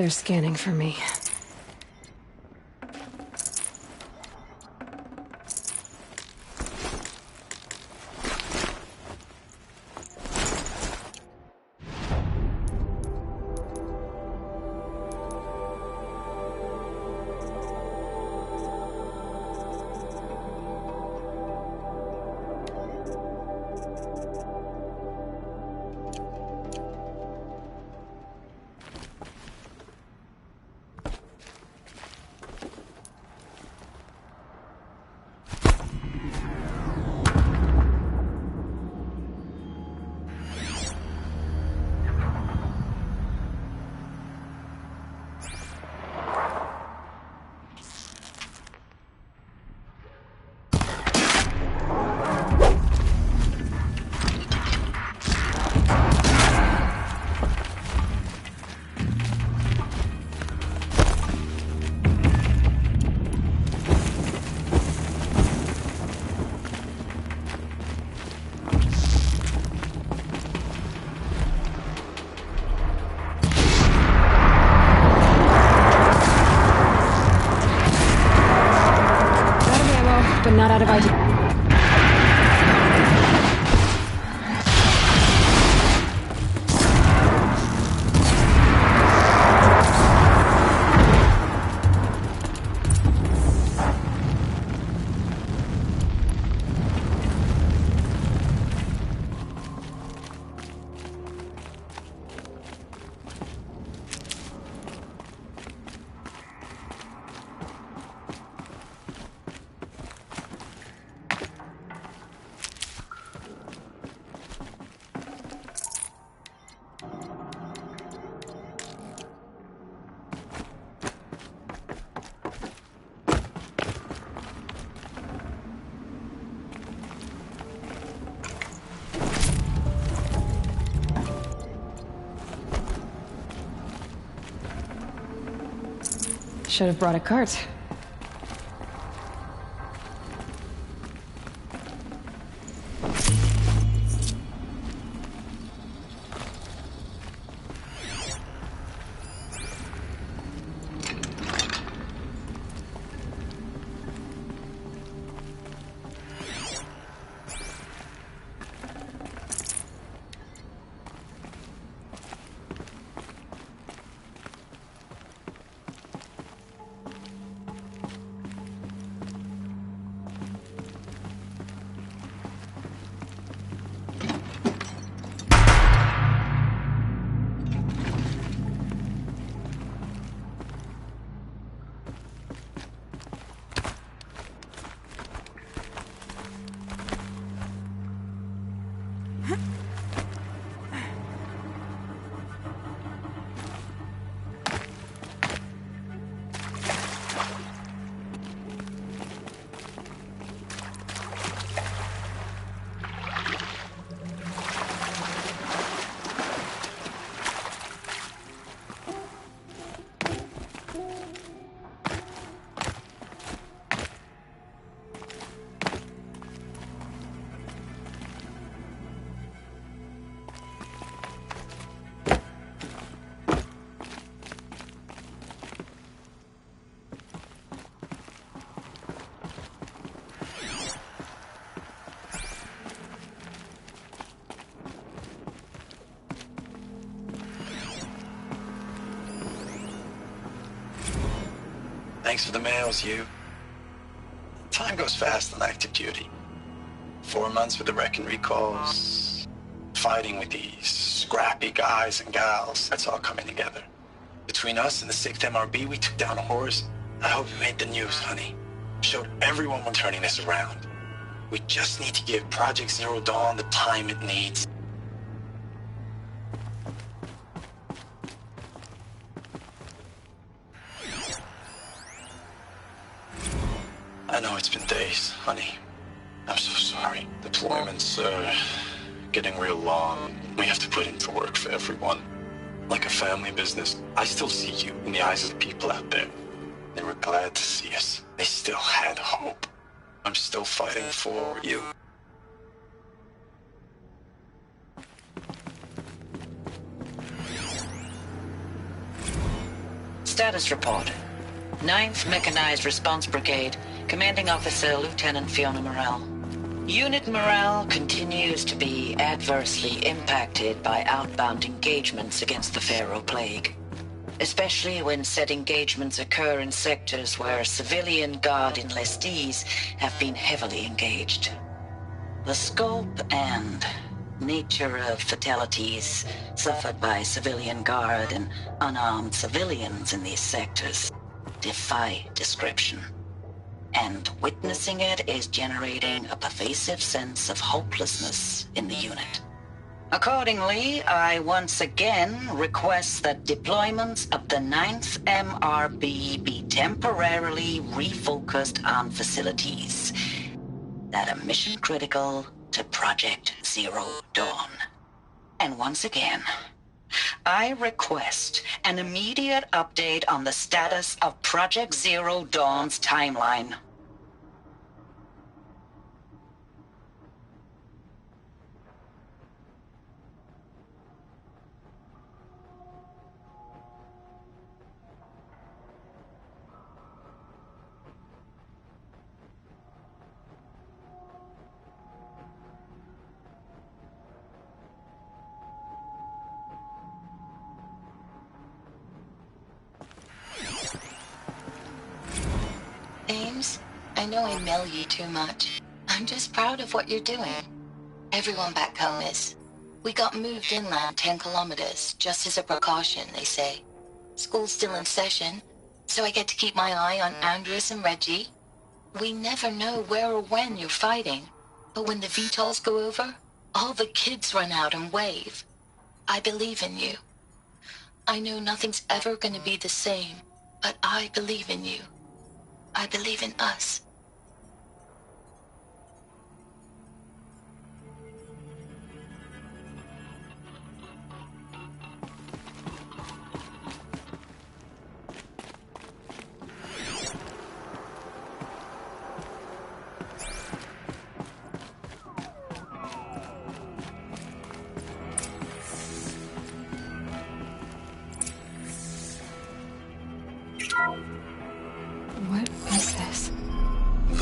They're scanning for me. Not out of idea. Should have brought a cart. Thanks for the mails, you. Time goes fast on active duty. 4 months with the Reckon recalls, fighting with these scrappy guys and gals. That's all coming together. Between us and the 6th MRB, we took down a horse. I hope you made the news, honey. Showed everyone we're turning this around. We just need to give Project Zero Dawn the time it needs. I know it's been days, honey. I'm so sorry. Deployments are getting real long. We have to put in the work for everyone. Like a family business. I still see you in the eyes of the people out there. They were glad to see us. They still had hope. I'm still fighting for you. Status report. 9th Mechanized Response Brigade, Commanding Officer Lieutenant Fiona Morrell. Unit morale continues to be adversely impacted by outbound engagements against the Pharaoh Plague, especially when said engagements occur in sectors where civilian guard enlistees have been heavily engaged. The scope and nature of fatalities suffered by civilian guard and unarmed civilians in these sectors defy description. And witnessing it is generating a pervasive sense of hopelessness in the unit. Accordingly, I once again request that deployments of the 9th MRB be temporarily refocused on facilities that are mission critical to Project Zero Dawn. And once again, I request an immediate update on the status of Project Zero Dawn's timeline. Ames, I know I mail you too much. I'm just proud of what you're doing. Everyone back home is. We got moved inland 10 kilometers, just as a precaution, they say. School's still in session, so I get to keep my eye on Andres and Reggie. We never know where or when you're fighting, but when the VTOLs go over, all the kids run out and wave. I believe in you. I know nothing's ever gonna be the same, but I believe in you. I believe in us.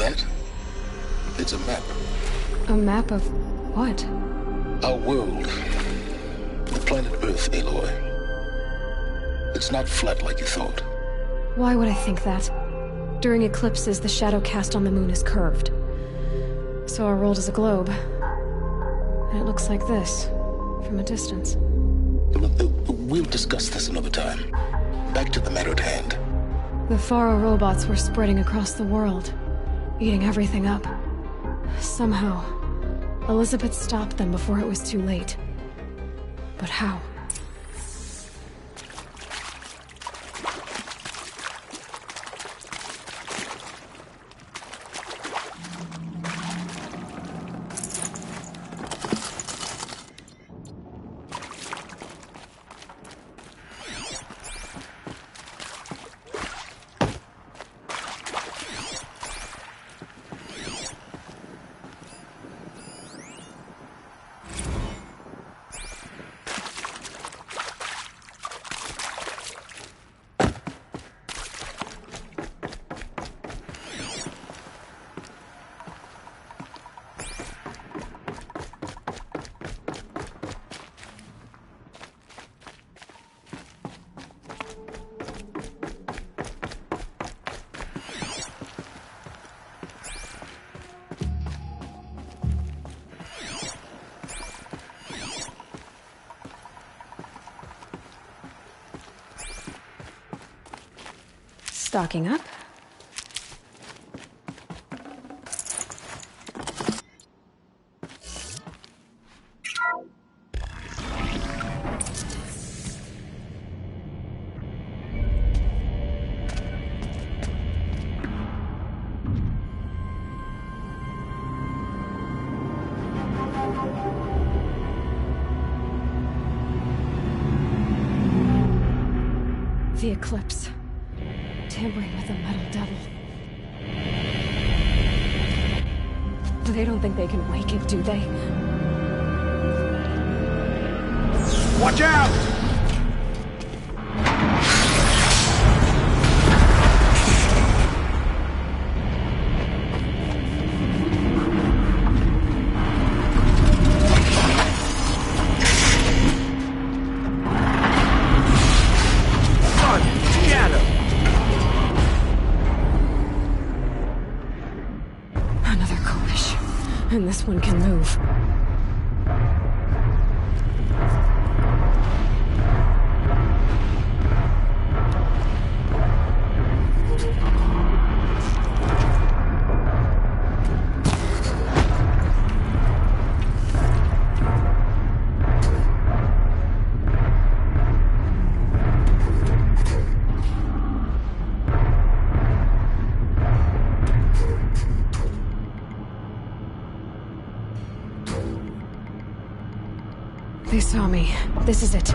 that? It's a map. A map of what? Our world. The planet Earth, Aloy. It's not flat like you thought. Why would I think that? During eclipses, the shadow cast on the moon is curved. So our world is a globe. And it looks like this, from a distance. We'll discuss this another time. Back to the matter at hand. The Faro robots were spreading across the world, eating everything up. Somehow, Elizabeth stopped them before it was too late. But how? Stocking up. The eclipse. Tampering with the metal devil. They don't think they can wake it, do they? Watch out! And this one can move. They saw me. This is it.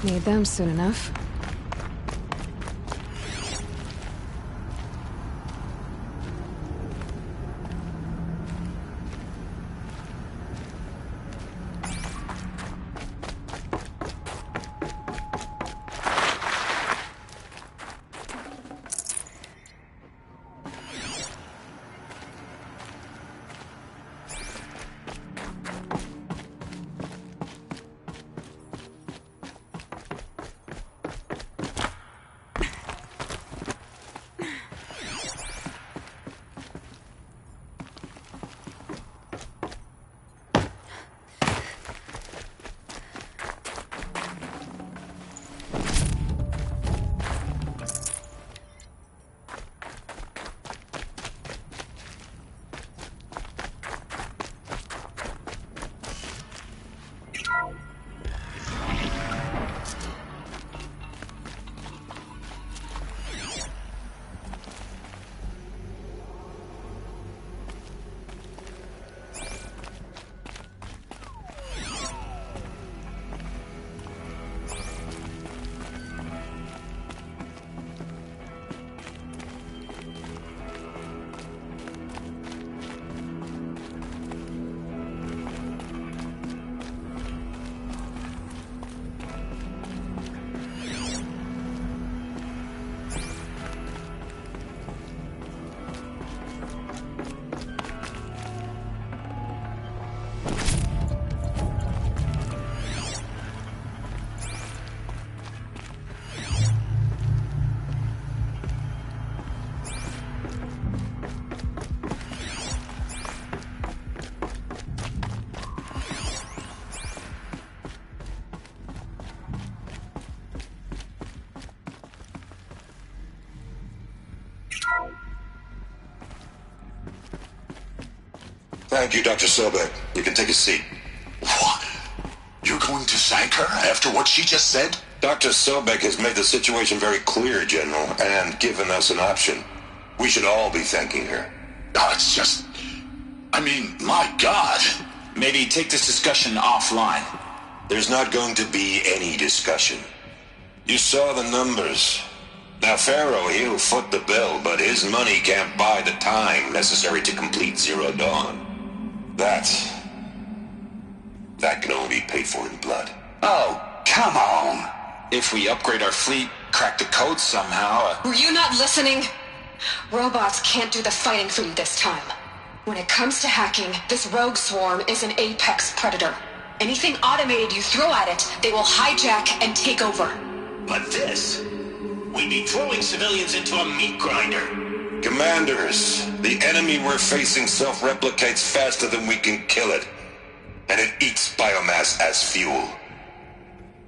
Need them soon enough. Thank you, Dr. Sobek. You can take a seat. What? You're going to thank her after what she just said? Dr. Sobek has made the situation very clear, General, and given us an option. We should all be thanking her. Oh, it's just... I mean, my God. Maybe take this discussion offline. There's not going to be any discussion. You saw the numbers. Now, Pharaoh, he'll foot the bill, but his money can't buy the time necessary to complete Zero Dawn. That can only be paid for in blood. Oh, come on. If we upgrade our fleet, crack the code somehow... Were you not listening? Robots can't do the fighting for you this time. When it comes to hacking, this rogue swarm is an apex predator. Anything automated you throw at it, they will hijack and take over. But this... we'd be throwing civilians into a meat grinder. Commanders, the enemy we're facing self-replicates faster than we can kill it. And it eats biomass as fuel.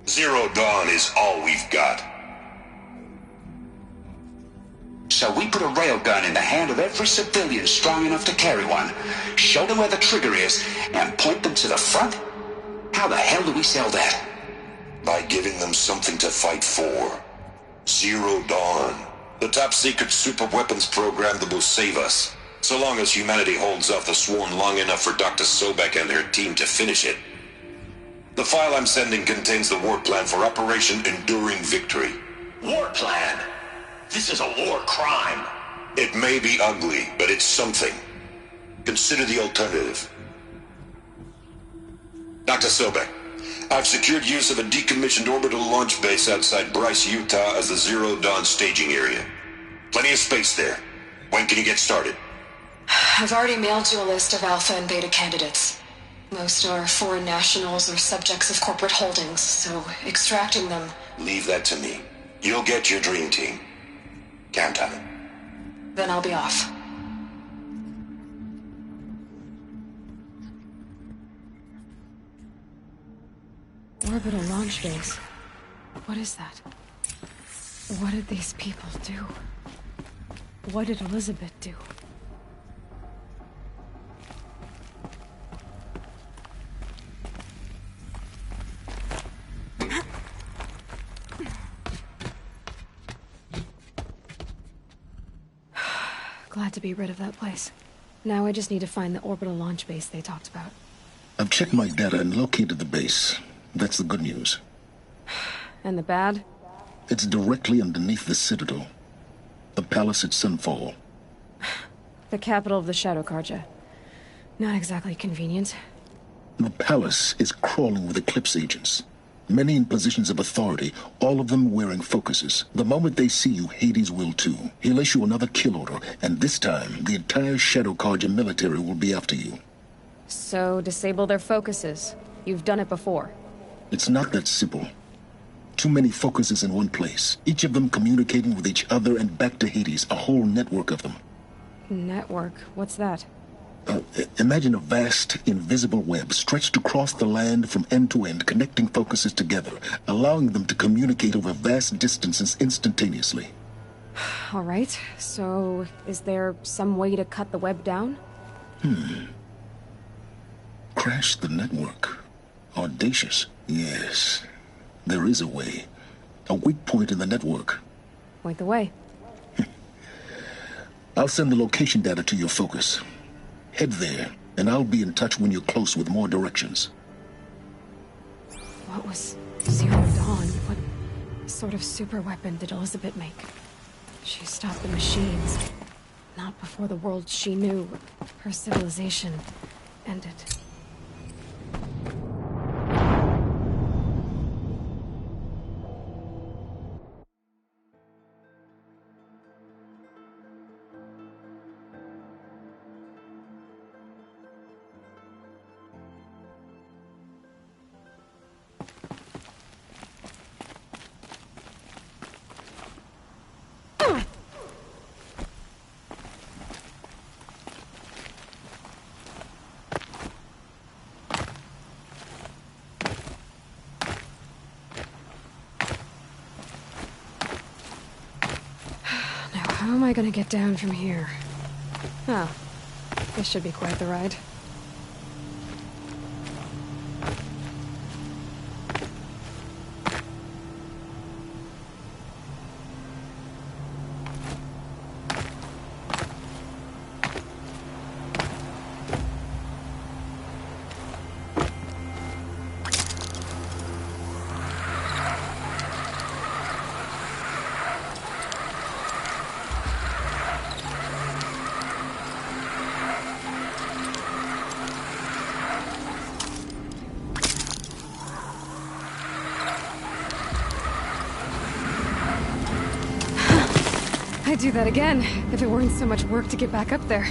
Zero Dawn is all we've got. So we put a railgun in the hand of every civilian strong enough to carry one, show them where the trigger is, and point them to the front? How the hell do we sell that? By giving them something to fight for. Zero Dawn. The top-secret super-weapons program that will save us. So long as humanity holds off the swarm long enough for Dr. Sobek and her team to finish it. The file I'm sending contains the war plan for Operation Enduring Victory. War plan? This is a war crime. It may be ugly, but it's something. Consider the alternative. Dr. Sobek, I've secured use of a decommissioned orbital launch base outside Bryce, Utah as the Zero Dawn staging area. Plenty of space there. When can you get started? I've already mailed you a list of Alpha and Beta candidates. Most are foreign nationals or subjects of corporate holdings, so extracting them... Leave that to me. You'll get your dream team. Count on it. Then I'll be off. Orbital launch base. What is that? What did these people do? What did Elizabeth do? Glad to be rid of that place. Now I just need to find the orbital launch base they talked about. I've checked my data and located the base. That's the good news. And the bad? It's directly underneath the Citadel. The palace at Sunfall. The capital of the Shadow Carja. Not exactly convenient. The palace is crawling with Eclipse agents. Many in positions of authority, all of them wearing focuses. The moment they see you, Hades will too. He'll issue another kill order, and this time, the entire Shadow Carja military will be after you. So, disable their focuses. You've done it before. It's not that simple. Too many focuses in one place, each of them communicating with each other and back to Hades, a whole network of them. Network? What's that? Imagine a vast, invisible web stretched across the land from end to end, connecting focuses together, allowing them to communicate over vast distances instantaneously. All right, so is there some way to cut the web down? Crash the network. Audacious. Yes, there is a way. A weak point in the network. Point the way. I'll send the location data to your focus. Head there, and I'll be in touch when you're close with more directions. What was Zero Dawn? What sort of super weapon did Elizabeth make? She stopped the machines. Not before the world she knew, her civilization, ended. How am I gonna get down from here? Oh, this should be quite the ride. I'd do that again, if it weren't so much work to get back up there.